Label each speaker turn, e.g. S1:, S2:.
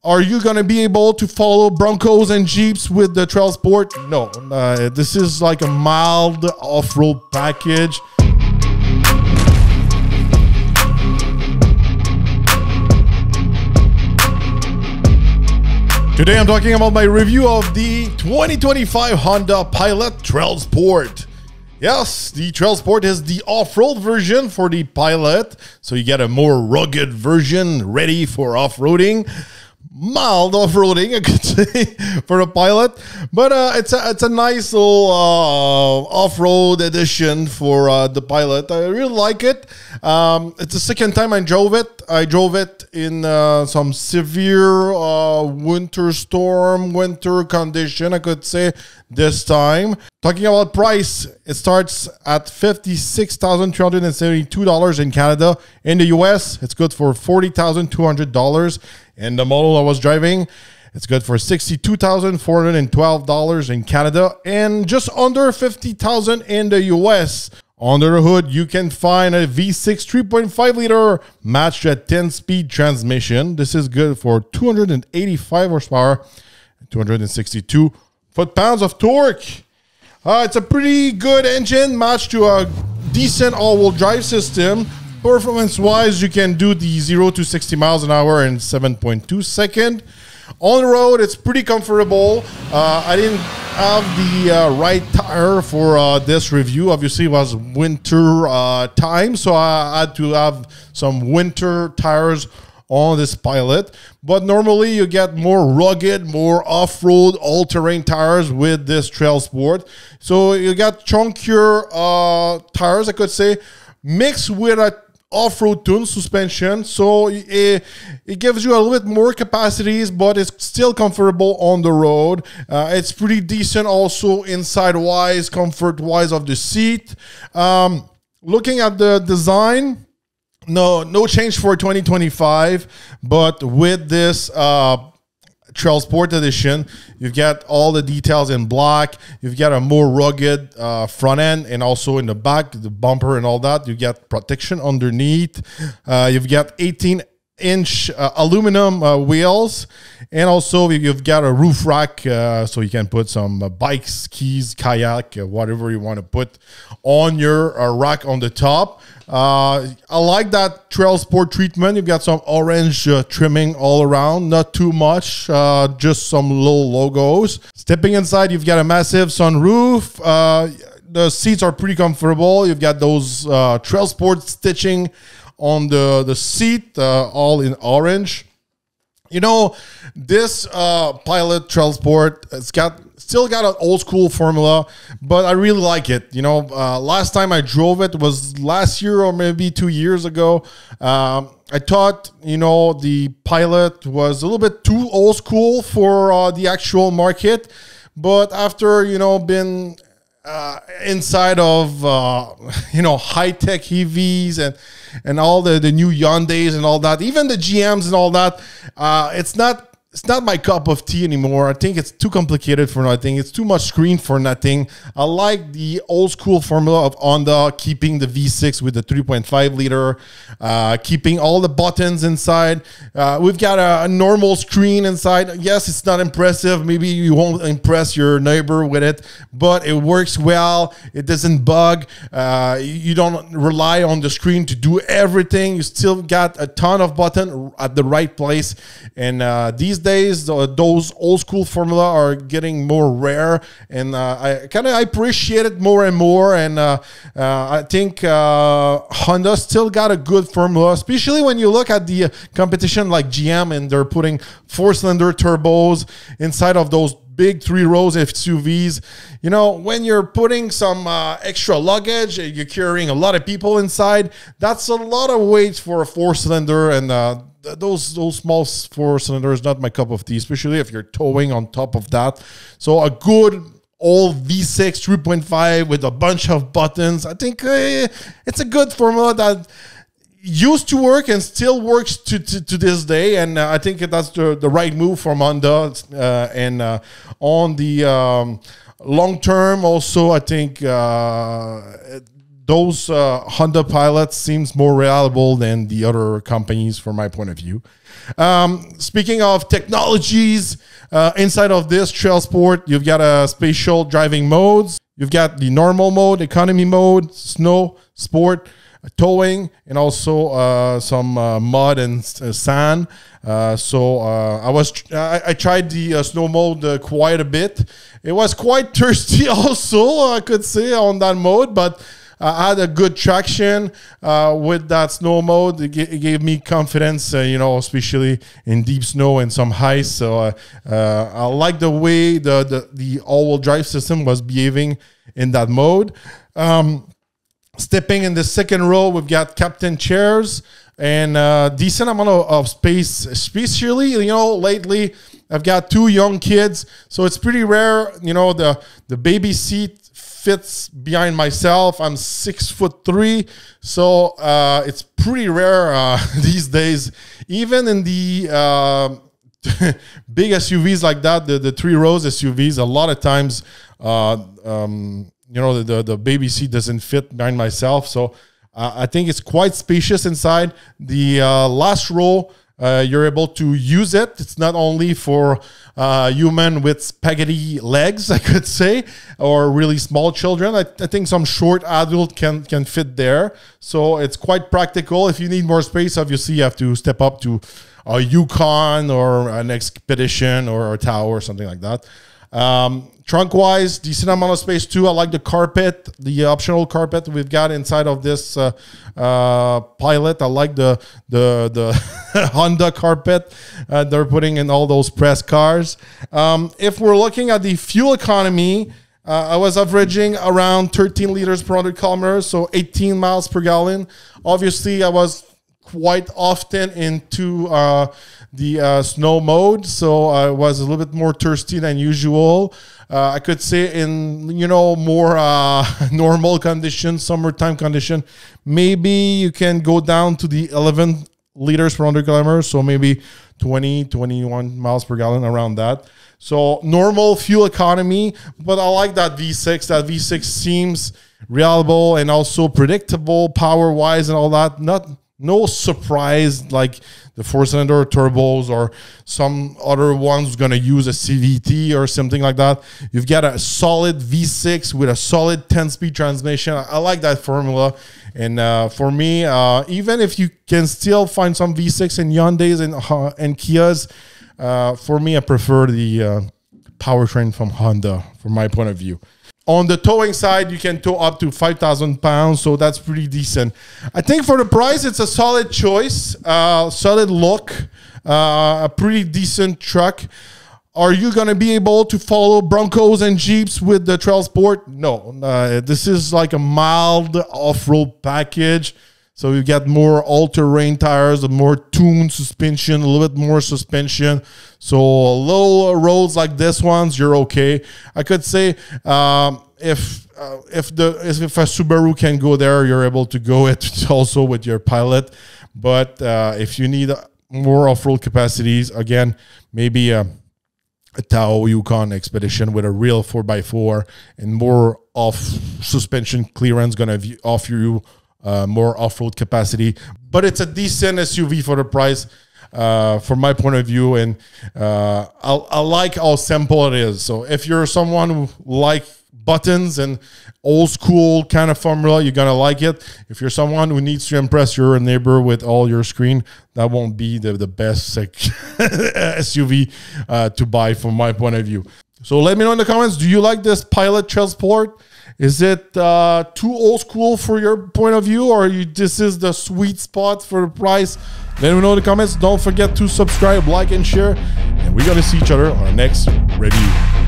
S1: Are you going to be able to follow Broncos and Jeeps with the Trailsport? No. This is like a mild off-road package. Today I'm talking about my review of the 2025 Honda Pilot Trailsport. Yes, the Trailsport is the off-road version for the Pilot, so you get a more rugged version ready for off-roading. Mild off-roading, I could say, for a Pilot, but it's a nice little off-road edition for the Pilot. I really like it. It's the second time I drove it. I drove it in some severe winter condition, I could say, this time. Talking about price, it starts at $56,372 in Canada. In the US, it's good for $40,200. And the model I was driving, it's good for $62,412 in Canada and just under $50,000 in the US. Under the hood, you can find a V6 3.5 liter matched at 10-speed transmission. This is good for 285 horsepower and 262 foot-pounds of torque. It's a pretty good engine matched to a decent all-wheel drive system. Performance-wise, you can do the 0 to 60 miles an hour in 7.2 seconds. On the road, it's pretty comfortable. I didn't have the right tire for this review. Obviously, it was winter time, so I had to have some winter tires on this Pilot. But normally, you get more rugged, more off-road, all-terrain tires with this Trailsport. So you got chunkier tires, I could say, mixed with a off-road tune suspension, so it gives you a little bit more capacities, but it's still comfortable on the road. It's pretty decent also inside-wise, comfort-wise of the seat. Looking at the design, no change for 2025, but with this Trailsport edition, you've got all the details in black. You've got a more rugged front end, and also in the back, the bumper and all that. You get protection underneath. You've got 18-inch aluminum wheels, and also you've got a roof rack, so you can put some bikes, skis, kayak, whatever you want to put on your rack on the top. I like that Trailsport treatment. You've got some orange trimming all around, not too much, just some little logos. Stepping inside, you've got a massive sunroof. The seats are pretty comfortable. You've got those Trailsport stitching on the seat, all in orange. You know, this Pilot Trailsport, it's still got an old school formula, but I really like it. You know, last time I drove it was last year or maybe 2 years ago. I thought, you know, the Pilot was a little bit too old school for the actual market, but after, you know, been inside of you know, high-tech EVs and all the new Hyundais and all that, even the GMs and all that, it's not my cup of tea anymore. I think it's too complicated for nothing. It's too much screen for nothing. I like the old school formula of Honda, keeping the V6 with the 3.5 liter, keeping all the buttons inside. We've got a normal screen inside. Yes, it's not impressive. Maybe you won't impress your neighbor with it, but it works well. It doesn't bug. You don't rely on the screen to do everything. You still got a ton of buttons at the right place. And these days, those old school formula are getting more rare, and I kind of appreciate it more and more. And I think Honda still got a good formula, especially when you look at the competition like GM, and they're putting 4-cylinder turbos inside of those big 3-rows SUVs. You know, when you're putting some extra luggage, you're carrying a lot of people inside, that's a lot of weight for a 4-cylinder, and those small 4-cylinders, not my cup of tea, especially if you're towing on top of that. So a good old V6 3.5 with a bunch of buttons, I think it's a good formula that used to work and still works to this day, and I think that's the right move from Honda. And on the long term, also, I think those Honda Pilots seems more reliable than the other companies from my point of view. Speaking of technologies, inside of this Trailsport, you've got a spatial driving modes. You've got the normal mode, economy mode, snow, sport, towing, and also some mud and sand. I tried the snow mode quite a bit. It was quite thirsty also, I could say, on that mode, but I had a good traction with that snow mode. It gave me confidence, especially in deep snow and some ice. So I like the way the all-wheel drive system was behaving in that mode. Stepping in the second row, we've got captain chairs and decent amount of space. Especially, lately I've got 2 young kids, so it's pretty rare. The baby seat fits behind myself. I'm 6'3", so it's pretty rare these days. Even in the big SUVs like that, the 3 rows SUVs, a lot of times, the baby seat doesn't fit behind myself. So I think it's quite spacious inside. The last row, you're able to use it. It's not only for human with spaghetti legs, I could say, or really small children. I think some short adult can fit there. So it's quite practical. If you need more space, obviously you have to step up to a Yukon or an Expedition or a Tower or something like that. Trunk-wise, decent amount of space too. I like the carpet, the optional carpet we've got inside of this Pilot. I like the Honda carpet they're putting in all those press cars. If we're looking at the fuel economy, I was averaging around 13 liters per 100 kilometers, so 18 miles per gallon. Obviously, I was quite often into the snow mode, so I was a little bit more thirsty than usual. I could say in more normal conditions, summertime condition, maybe you can go down to the 11 liters per 100 kilometers, so maybe 21 miles per gallon, around that. So normal fuel economy, but I like that V6. That V6 seems reliable and also predictable power-wise and all that. No surprise like the 4-cylinder turbos or some other ones going to use a CVT or something like that. You've got a solid V6 with a solid 10-speed transmission. I like that formula. And for me, even if you can still find some V6 in Hyundais and Kias, for me, I prefer the powertrain from Honda, from my point of view. On the towing side, you can tow up to 5,000 pounds, so that's pretty decent. I think for the price, it's a solid choice, solid look, a pretty decent truck. Are you going to be able to follow Broncos and Jeeps with the Trailsport? No. This is like a mild off-road package. So you get more all-terrain tires, a more tuned suspension, a little bit more suspension. So low roads like this ones, you're okay. I could say if a Subaru can go there, you're able to go it also with your Pilot. But if you need more off-road capacities, again, maybe a Tao Yukon Expedition with a real 4x4 and more off suspension clearance gonna offer you more off-road capacity. But it's a decent SUV for the price, from my point of view, and I like how simple it is. So if you're someone who like buttons and old school kind of formula, you're gonna like it. If you're someone who needs to impress your neighbor with all your screen, that won't be the best SUV to buy from my point of view. So let me know in the comments, do you like this Pilot Trailsport? Is it too old school for your point of view, or this is the sweet spot for the price? Let me know in the comments. Don't forget to subscribe, like, and share. And we're going to see each other on our next review.